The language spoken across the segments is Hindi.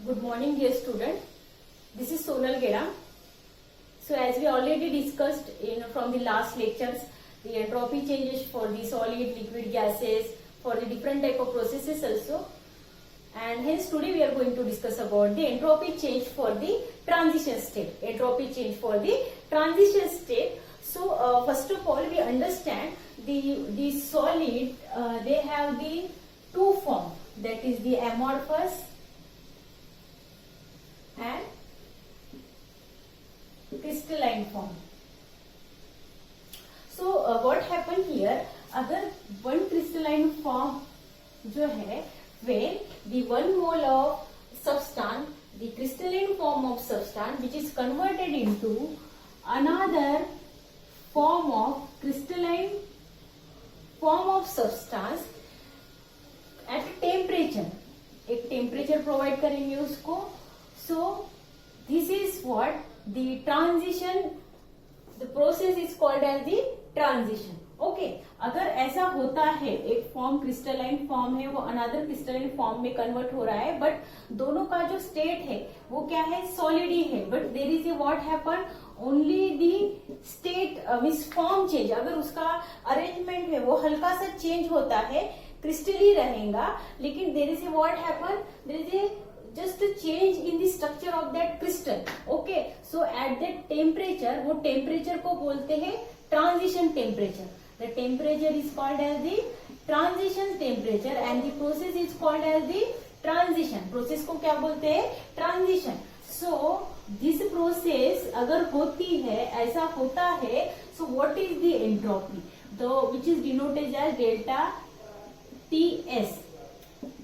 Good morning, dear student. This is Sonal Gera. So, as we already discussed from the last lectures, the entropy changes for the solid, liquid, gases, for the different type of processes also. And hence today we are going to discuss about the entropy change for the transition state. Entropy change for the transition state. So, first of all, we understand the solid. They have the two form, that is the amorphous and crystalline form. So what happened here, अगर one crystalline form जो है, where the 1 mole of substance, the crystalline form of substance which is converted into another form of crystalline form of substance at temperature, एक temperature provide करेंगे उसको. So this is what the transition, the process is called as the transition. Okay, अगर ऐसा होता है, एक फॉर्म क्रिस्टलाइन फॉर्म है, वो अनदर क्रिस्टलाइन फॉर्म में कन्वर्ट हो रहा है, बट दोनों का जो स्टेट है वो क्या है, सॉलिड ही है, but there is a what happen, only the state means form change. अगर उसका अरेंजमेंट है वो हल्का सा चेंज होता है, क्रिस्टल ही रहेगा, लेकिन there is a what happen, there is a just a change in the structure of that crystal. Okay, so at that temperature, वो temperature को बोलते हैं transition temperature. The temperature is called as the transition temperature and the process is called as the transition. Process को क्या बोलते हैं, transition. So this process अगर होती है, ऐसा होता है, so what is the entropy, which is denoted as delta Ts.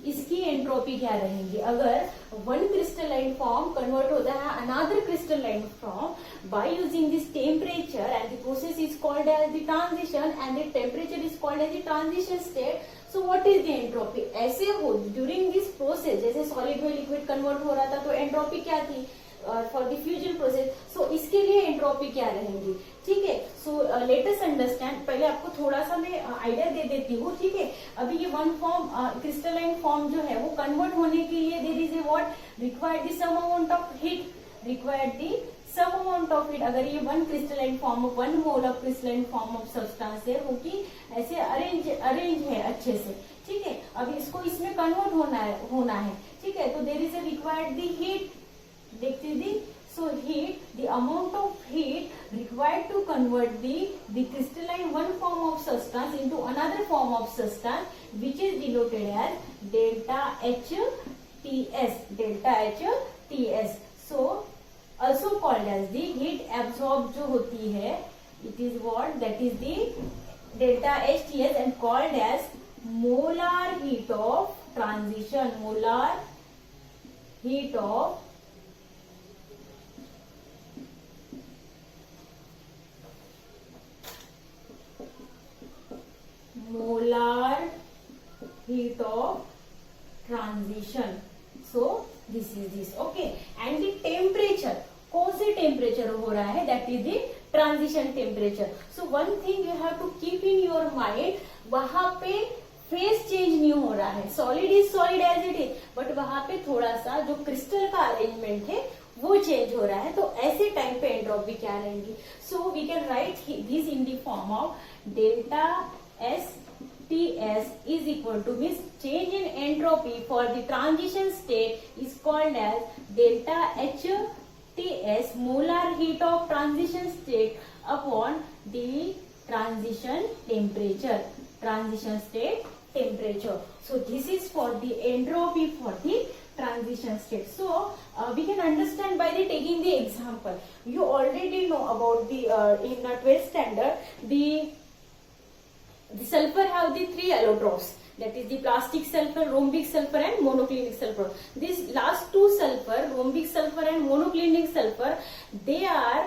इसकी एंट्रोपी क्या रहेगी, अगर वन क्रिस्टलाइन फॉर्म कन्वर्ट होता है another crystalline form by using this temperature and the process is called as the transition and the temperature is called as the transition state. So what is the entropy, ऐसे हो ड्यूरिंग दिस प्रोसेस, जैसे सॉलिड में लिक्विड कन्वर्ट हो रहा था तो एंट्रोपी क्या थी for the fusion process. So इसके लिए एंट्रोपी क्या रहेंगी, ठीक है. सो लेट अस अंडरस्टैंड, पहले आपको थोड़ा सा मैं आइडिया दे देती हूँ, ठीक है. अभी ये वन फॉर्म क्रिस्टलाइन फॉर्म जो है वो कन्वर्ट होने के लिए there is a what required the some amount of heat, required the some amount of heat. अगर ये one crystalline form, 1 mole of crystalline form of substance है, वो की ऐसे अरेंज है अच्छे से, ठीक है. अभी इसको इसमें कन्वर्ट होना है, ठीक है. तो there is a required the heat, देखते दी. So heat, the amount of heat required to convert the crystalline one form of substance into another form of substance, which is denoted as delta HTS. Delta HTS. So also called as the heat absorbed जो होती है, it is what, that is the delta HTS and called as molar heat of transition. Molar heat of molar heat of transition. So this is this, okay. And the temperature, कौन से टेम्परेचर हो रहा है, that is the transition temperature. So one thing you have to keep in your mind, वहां पे फेस चेंज नहीं हो रहा है, solid is solid as it is, but वहां पे थोड़ा सा जो क्रिस्टल का अरेंजमेंट है वो चेंज हो रहा है. तो ऐसे टाइम पे एंट्रोपी क्या रहेंगी. So we can write this in the form of delta STS is equal to, means change in entropy for the transition state is called as delta HTS, molar heat of transition state upon the transition temperature, transition state temperature. So this is for the entropy for the transition state. So we can understand by the taking the example. You already know about the in 12th standard the sulfur have the 3 allotropes, that is the plastic sulfur, rhombic sulfur and monoclinic sulfur. These last 2 sulfur, rhombic sulfur and monoclinic sulfur, they are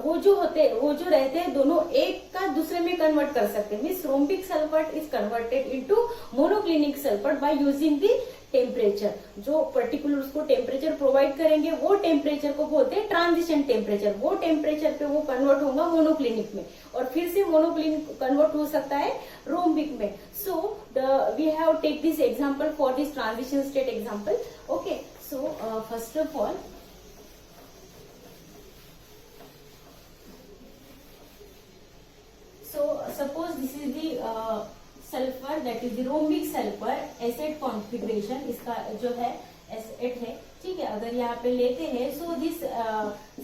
वो जो रहते हैं दोनों एक का दूसरे में कन्वर्ट कर सकते हैं. Means rhombic sulphur is converted into monoclinic sulphur by using the temperature. जो पर्टिकुलर उसको टेम्परेचर प्रोवाइड करेंगे वो टेम्परेचर को बोलते हैं ट्रांजिशन टेम्परेचर. वो टेम्परेचर पे वो कन्वर्ट होगा मोनोक्लिनिक में और फिर से मोनोक्लिनिक कन्वर्ट हो सकता है रोम्बिक में. So we have take this example for this transition state example. Okay, So first of all, so suppose this is the sulphur, that is the rhombic sulphur acid configuration, इसका जो है एसिड है, ठीक है। अगर यहाँ पे लेते हैं, सो दिस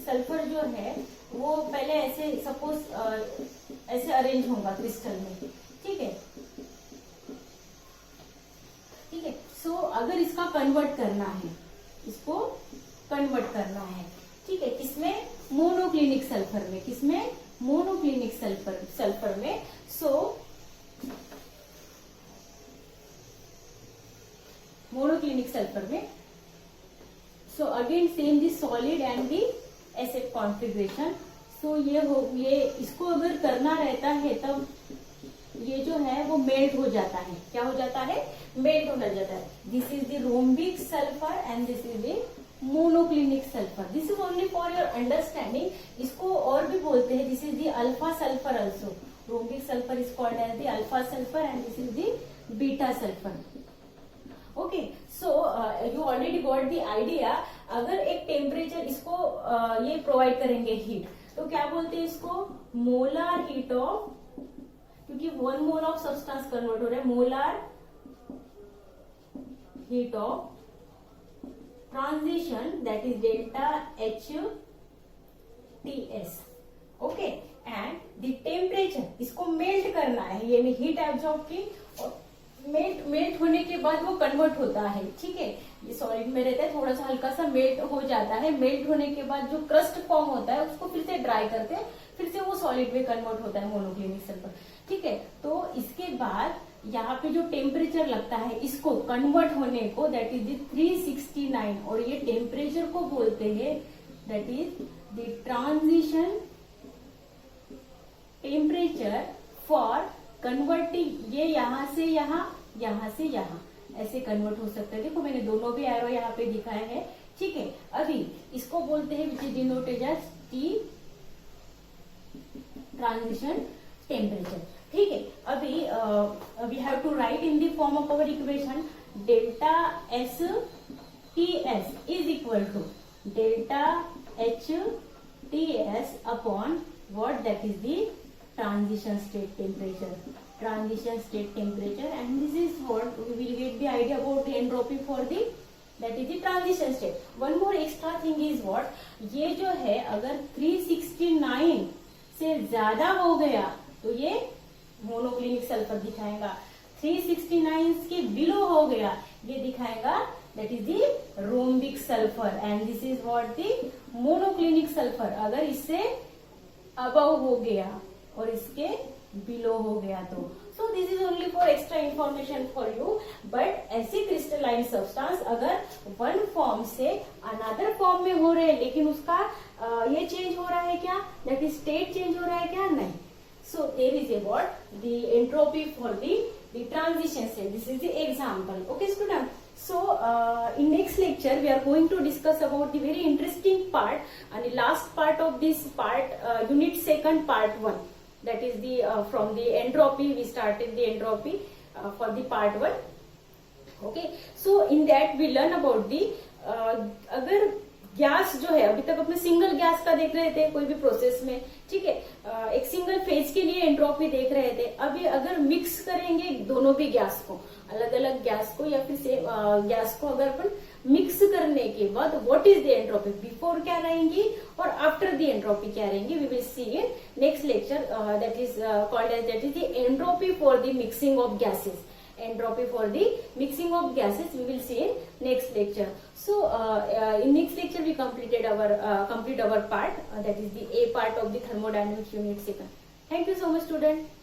सल्फर जो है वो पहले ऐसे सपोज ऐसे अरेंज होगा क्रिस्टल में, ठीक है, ठीक है। सो अगर इसका कन्वर्ट करना है, इसको कन्वर्ट करना है, ठीक है, किसमें, मोनोक्लिनिक सल्फर में, किसमें, मोनोक्लिनिक सल्फर में। सो मोनोक्लिनिक सल्फर में, so again same the solid and the acid configuration. So ये इसको अगर करना रहता है तब ये जो है वो मेल्ट हो जाता है, क्या हो जाता है, मेल्ट होना जाता है। This is the rhombic sulphur and this is the monoclinic sulphur. This is only for your understanding. इसको और भी बोलते हैं, this is the alpha sulphur also. Rhombic sulphur is called as the alpha sulphur and this is the beta sulphur. Okay, so you already got the idea. अगर एक टेम्परेचर इसको ये प्रोवाइड करेंगे हीट, तो क्या बोलते हैं इसको, मोलर हीट ऑफ, क्योंकि 1 मोल ऑफ सब्सटेंस कन्वर्ट हो रहा है, molar heat of transition, that is delta H T S. Okay, and the temperature, इसको मेल्ट करना है, ये हीट एब्जॉर्ब की, और मेल्ट होने के बाद वो कन्वर्ट होता है, ठीक है। ये सॉलिड में रहता है, थोड़ा सा हल्का सा मेल्ट हो जाता है। मेल्ट होने के बाद जो क्रस्ट फॉर्म होता है उसको फिर से ड्राई करते हैं, फिर से वो सॉलिड में कन्वर्ट होता है, मोनोक्लिनिक सल्फर, ठीक है। तो इसके बाद यहाँ पे जो टेम्परेचर लगता है इसको कन्वर्ट होने को, दैट इज द 369, और ये टेम्परेचर को बोलते हैं that is the transition temperature for converting. ये यहां से यहां से यहां ऐसे कन्वर्ट हो सकता है। देखो मैंने दोनों भी एरो यहाँ पे दिखाए हैं, ठीक है। अभी इसको बोलते हैं which is denoted as T transition temperature, ठीक है। अभी we have to write in the form of our equation, delta S T S is equal to delta H T S upon what, that is the transition state temperature, and this is what we will get the idea about entropy for the, that is the transition state. One more extra thing is what, ये जो है अगर 369 से ज्यादा हो गया तो ये मोनोक्लिनिक सल्फर दिखाएगा, 369 के बिलो हो गया ये दिखाएगा that is the rhombic sulfur, and this is what the monoclinic sulfur। अगर इससे अबव हो गया और इसके बिलो हो गया तो, so this is only for extra information for you. But ऐसी क्रिस्टलाइन सब्सटेंस अगर वन फॉर्म से अनदर फॉर्म में हो रहे हैं, लेकिन उसका ये चेंज हो रहा है क्या, दैट इज स्टेट चेंज हो रहा है क्या, नहीं। So there is about the entropy for the transition state. This is the example. Okay student, so in next lecture we are going to discuss about the very interesting part and the last part of this part, unit 2 part 1, that is the from the entropy we started the entropy for the part 1। okay, so in that we learn about the अगर गैस जो है, अभी तक अपने सिंगल गैस का देख रहे थे कोई भी प्रोसेस में, ठीक है, एक सिंगल फेज के लिए एंट्रोपी देख रहे थे। अभी अगर मिक्स करेंगे दोनों भी गैस को, अलग अलग गैस को या फिर गैस को अगर अपन मिक्स करने के बाद what is the entropy, before क्या रहेंगी और आफ्टर द एंट्रोपी क्या रहेंगी, we will see in next lecture, that is called as that is the entropy for the mixing of gases. Entropy for the mixing of gases we will see in next lecture. So in next lecture we complete our part, that is the A part of the thermodynamics unit 2. Thank you so much student.